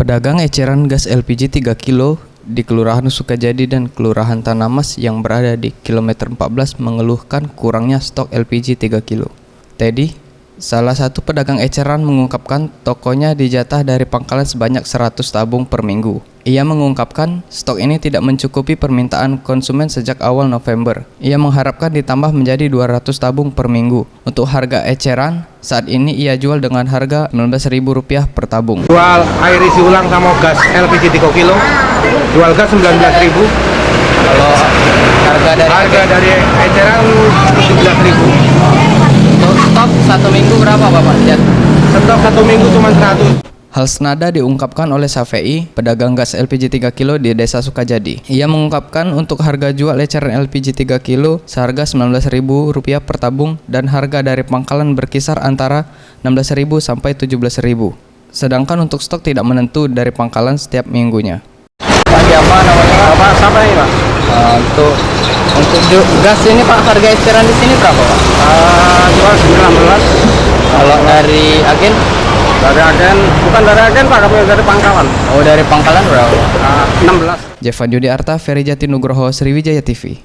Pedagang eceran gas LPG 3 kilo di Kelurahan Sukajadi dan Kelurahan Tanamas yang berada di kilometer 14 mengeluhkan kurangnya stok LPG 3 kilo. Teddy, salah satu pedagang eceran, mengungkapkan tokonya dijatah dari pangkalan sebanyak 100 tabung per minggu. Ia mengungkapkan stok ini tidak mencukupi permintaan konsumen sejak awal November. Ia mengharapkan ditambah menjadi 200 tabung per minggu. Untuk harga eceran, saat ini ia jual dengan harga Rp19.000 per tabung. Jual air isi ulang sama gas LPG 3 kilo, jual gas Rp19.000. Kalau harga dari eceran Rp17.000. untuk stok 1 minggu berapa Bapak? Stok 1 minggu cuma 100. Hal senada diungkapkan oleh Safei, pedagang gas LPG 3 kilo di Desa Sukajadi. Ia mengungkapkan untuk harga jual eceran LPG 3 kilo seharga Rp19.000 per tabung dan harga dari pangkalan berkisar antara Rp16.000 sampai Rp17.000. Sedangkan untuk stok tidak menentu dari pangkalan setiap minggunya. Pak, siapa namanya? Bapak siapa ini, Pak? Untuk gas ini Pak, harga eceran di sini berapa Pak? Jual 19. Kalau dari agen? Dari agen, bukan dari agen Pak, kami dari pangkalan. Oh, dari pangkalan berapa? 16. Jevan Yudi Arta, Ferry Jati Nugroho, Sriwijaya TV.